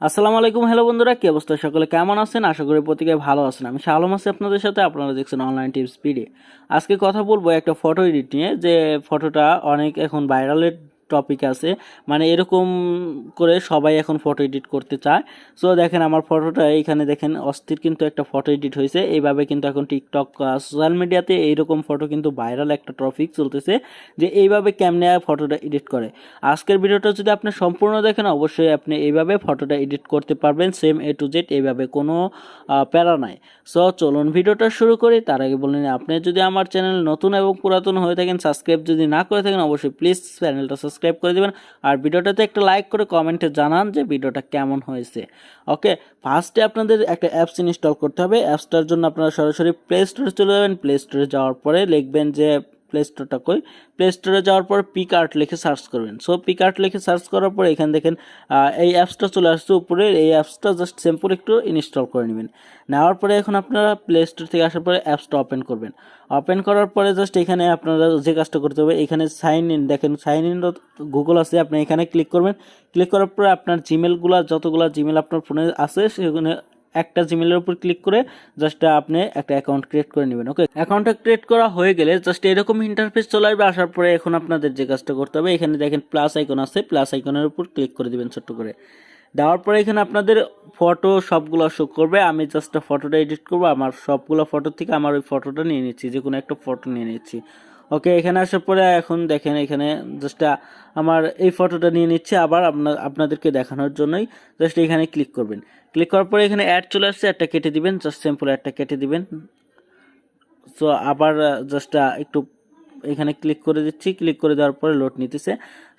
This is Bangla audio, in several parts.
আসসালামু আলাইকুম। হ্যালো বন্ধুরা, কি অবস্থা? সকলে কেমন আছেন? আশা করি প্রত্যেকে ভালো আছেন। আমি শালম আছি আপনাদের সাথে। আপনারা দেখছেন অনলাইন টিপস ভিডিও। আজকে কথা বলবো একটা ফটো এডিট নিয়ে, যে ফটোটা অনেক এখন ভাইরালের টপিক আছে। মানে এরকম করে সবাই এখন ফটো এডিট করতে চায়। সো দেখেন আমার ফটোটা এইখানে দেখেন, অস্থির কিন্তু একটা ফটো এডিট হয়েছে। এইভাবে কিন্তু এখন টিকটক, সোশ্যাল মিডিয়াতে এইরকম ফটো কিন্তু ভাইরাল একটা টপিক চলতেছে, যে এইভাবে কেমনে ফটোটা এডিট করে। আজকের ভিডিওটা যদি আপনি সম্পূর্ণ দেখেন, অবশ্যই আপনি এইভাবে ফটোটা এডিট করতে পারবেন, সেম এ টু জেড, এইভাবে কোনো প্যারা নাই। সো চলুন ভিডিওটা শুরু করি। তার আগে বলেন, আপনি যদি আমার চ্যানেল নতুন এবং পুরাতন হয়ে থাকেন, সাবস্ক্রাইব যদি না করে থাকেন, অবশ্যই প্লিজ চ্যানেলটা সাবস্ক্রাইব করে দেবেন। আর ভিডিওটাতে একটা লাইক করে কমেন্টে জানান যে ভিডিওটা কেমন হয়েছে। ওকে, ফার্স্টে আপনাদের একটা অ্যাপস ইনস্টল করতে হবে। অ্যাপসটার জন্য আপনারা সরাসরি প্লে স্টোরে চলে যাবেন। প্লে স্টোরে যাওয়ার পরে লিখবেন যে প্লে স্টোরটা কই। প্লে স্টোরে যাওয়ার পর পিকআর্ট লিখে সার্চ করবেন। সো পিকআর্ট লিখে সার্চ করার পর এখানে দেখেন এই অ্যাপসটা চলে আসছে উপরে। এই অ্যাপসটা জাস্ট সিম্পল একটু ইনস্টল করে নেবেন। নেওয়ার পরে এখন আপনারা প্লে স্টোর থেকে আসার পরে অ্যাপসটা ওপেন করবেন। ওপেন করার পরে জাস্ট এখানে আপনারা যে কাজটা করতে হবে, এখানে সাইন ইন, দেখেন সাইন ইন গুগল আছে, আপনি এখানে ক্লিক করবেন। ক্লিক করার পরে আপনার জিমেলগুলো, যতগুলো জিমেল আপনার ফোনে আছে, সেখানে একটা জিমেলের উপর ক্লিক করে জাস্ট আপনি একটা অ্যাকাউন্ট ক্রিয়েট করে নেবেন। ওকে, অ্যাকাউন্টটা ক্রিয়েট করা হয়ে গেলে জাস্ট এরকম ইন্টারফেস চলে আসবে। আসার পরে এখন আপনাদের যে কাজটা করতে হবে, এখানে দেখেন প্লাস আইকন আছে, প্লাস আইকনের উপর ক্লিক করে দিবেন ছোট্ট করে। দেওয়ার পরে এখানে আপনাদের ফটো সবগুলো শো করবে। আমি জাস্ট ফটোটা এডিট করবো। আমার সবগুলো ফটো থেকে আমার ওই ফটোটা নিয়ে নিচ্ছি, যে কোনো একটা ফটো নিয়ে নিচ্ছি। ওকে, এখানে আসার পরে এখন দেখেন এখানে জাস্ট আমার এই ফটোটা নিয়ে নিচ্ছে। আবার আপনাদেরকে দেখানোর জন্যই জাস্ট এখানে ক্লিক করবেন। ক্লিক করার পরে এখানে অ্যাড চলে আসছে, অ্যাডটা কেটে দিবেন, জাস্ট সিম্পল অ্যাডটা কেটে দিবেন। সো আবার জাস্ট একটু এখানে ক্লিক করে দিচ্ছি। ক্লিক করে দেওয়ার পরে লোড নিতেছে।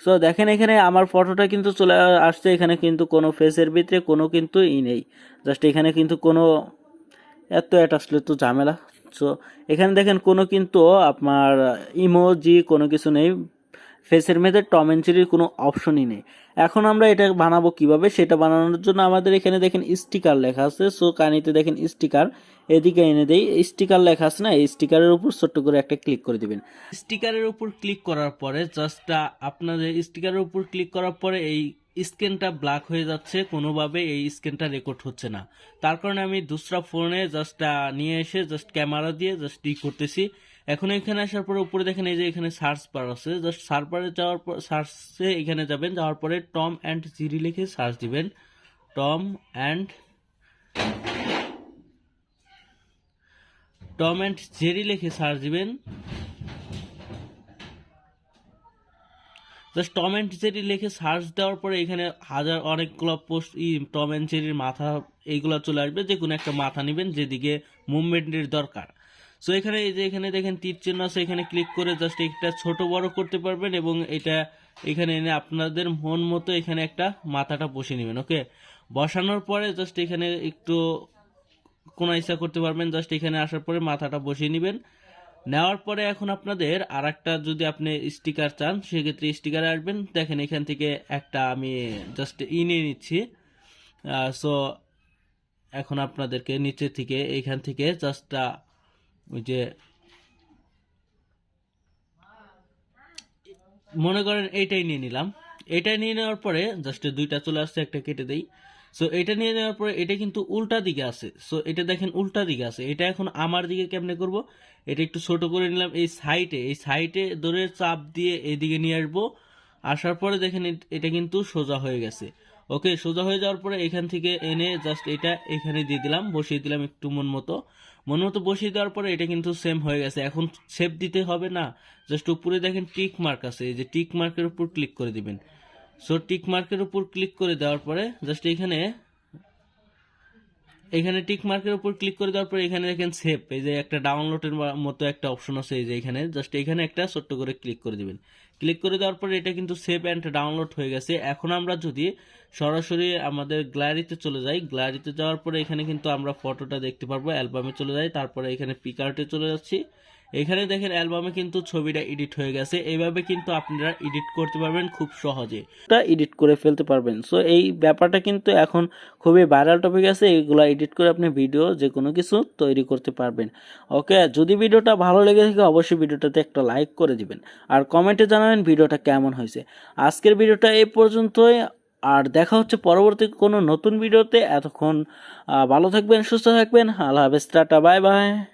সো দেখেন এখানে আমার ফটোটা কিন্তু চলে আসছে। এখানে কিন্তু কোনো ফেসের ভিতরে কোনো কিন্তু নেই। জাস্ট এখানে কিন্তু কোনো এটা আসলে তো ঝামেলা। সো এখানে দেখেন কোনো কিন্তু আপনার ইমোজি কোনো কিছু নেই। ফেসের মধ্যে টম অ্যান্ড জেরির কোনো অপশনই নেই। এখন আমরা এটা বানাবো কিভাবে, সেটা বানানোর জন্য আমাদের এখানে দেখেন স্টিকার লেখা আছে। সো কানিতে দেখেন স্টিকার, এদিকে এনে দেই। স্টিকার লেখা আছে না, এই স্টিকারের উপর ছোট্ট করে একটা ক্লিক করে দিবেন। স্টিকারের উপর ক্লিক করার পরে জাস্ট আপনাদের স্টিকারের উপর ক্লিক করার পরে এই স্ক্রিনটা ব্ল্যাক হয়ে যাচ্ছে, কোনোভাবে এই স্ক্রিনটা রেকর্ড হচ্ছে না। তার কারণে আমি দুসরা ফোনে জাস্ট নিয়ে এসে জাস্ট ক্যামেরা দিয়ে জাস্ট করতেছি। এখন এখানে আসার পরে উপরে দেখেন এই যে এখানে সার্চ বার আছে, জাস্ট সার্চ বারে যাওয়ার পর সার্চে এখানে যাবেন। যাওয়ার পরে টম অ্যান্ড জেরি লিখে সার্চ দিবেন। টম অ্যান্ড জেরি লিখে সার্চ দিবেন। জাস্ট টম অ্যান্ড জেরি লিখে সার্চ দেওয়ার পরে এখানে অনেকগুলো পোস্ট টম অ্যান্ড জেরির মাথা এইগুলো চলে আসবে। যে কোনো একটা মাথা নেবেন যেদিকে মুভমেন্টের দরকার। সো এখানে এই যে এখানে দেখেন তীর চিহ্ন আছে, এখানে ক্লিক করে জাস্ট একটা ছোট বড় করতে পারবেন, এবং এটা এখানে এনে আপনাদের মন মতো এখানে একটা মাথাটা বসিয়ে নেবেন। ওকে, বসানোর পরে জাস্ট এখানে একটু কোনো ইচ্ছা করতে পারবেন। জাস্ট এখানে আসার পরে মাথাটা বসিয়ে নেবেন। নেওয়ার পরে এখন আপনাদের আর একটা যদি আপনি স্টিকার চান, সেক্ষেত্রে স্টিকারে আসবেন। দেখেন এখান থেকে একটা আমি জাস্ট নিয়ে নিচ্ছি। সো এখন আপনাদেরকে নিচে থেকে এইখান থেকে জাস্ট ওই যে মনে করেন এইটাই নিয়ে নিলাম। এইটাই নিয়ে নেওয়ার পরে জাস্ট দুইটা চলে আসছে, একটা কেটে দেই। সো এটা নিয়ে নেওয়ার পরে এটা কিন্তু উল্টা দিকে আছে। সো এটা দেখেন উল্টা দিকে আছে। এটা এখন আমার দিকে কেমনে করব, এটা একটু ছোট করে নিলাম। এই সাইডে ধরে চাপ দিয়ে এদিকে নিয়ে আসবো। আসার পরে দেখেন এটা কিন্তু সোজা হয়ে গেছে। ওকে, সোজা হয়ে যাওয়ার পরে এখান থেকে এনে জাস্ট এটা এখানে দিয়ে দিলাম, বসিয়ে দিলাম একটু মন মতো বসিয়ে দেওয়ার পরে এটা কিন্তু সেম হয়ে গেছে। এখন শেপ দিতে হবে না, জাস্ট উপরে দেখেন টিক মার্ক আছে, এই যে টিক মার্কের উপর ক্লিক করে দিবেন। সো টিক মার্কের উপর ক্লিক করে দেওয়ার পরে জাস্ট এখানে টিক মার্কের উপর ক্লিক করে দেওয়ার পরে এখানে দেখেন সেভ, এই যে একটা ডাউনলোডের মতো একটা অপশন আছে, এই যে এখানে জাস্ট এখানে একটা ছোট্ট করে ক্লিক করে দিবেন। ক্লিক করে দেওয়ার পরে এটা কিন্তু সেভ অ্যান্ড ডাউনলোড হয়ে গেছে। এখন আমরা যদি সরাসরি আমাদের গ্যালারিতে চলে যাই, গ্যালারিতে যাওয়ার পরে এখানে কিন্তু আমরা ফটোটা দেখতে পারবো। অ্যালবামে চলে যাই, তারপরে এখানে পিকআর্টে চলে যাচ্ছি। এখানে দেখেন অ্যালবামে কিন্তু ছবিটা এডিট হয়ে গেছে। এইভাবে কিন্তু আপনারা এডিট করতে পারবেন খুব সহজে, এডিট করে ফেলতে পারবেন। সো এই ব্যাপারটা কিন্তু এখন খুবই ভাইরাল টপিক আছে। এইগুলো এডিট করে আপনি ভিডিও যে কোনো কিছু তৈরি করতে পারবেন। ওকে, যদি ভিডিওটা ভালো লেগে থাকে অবশ্যই ভিডিওটাতে একটা লাইক করে দিবেন, আর কমেন্টে জানাবেন ভিডিওটা কেমন হয়েছে। আজকের ভিডিওটা এই পর্যন্তই। আর দেখা হচ্ছে পরবর্তী কোনো নতুন ভিডিওতে। এতক্ষণ ভালো থাকবেন, সুস্থ থাকবেন। আল্লাহ হাফেজ, টাটা, বাই বাই।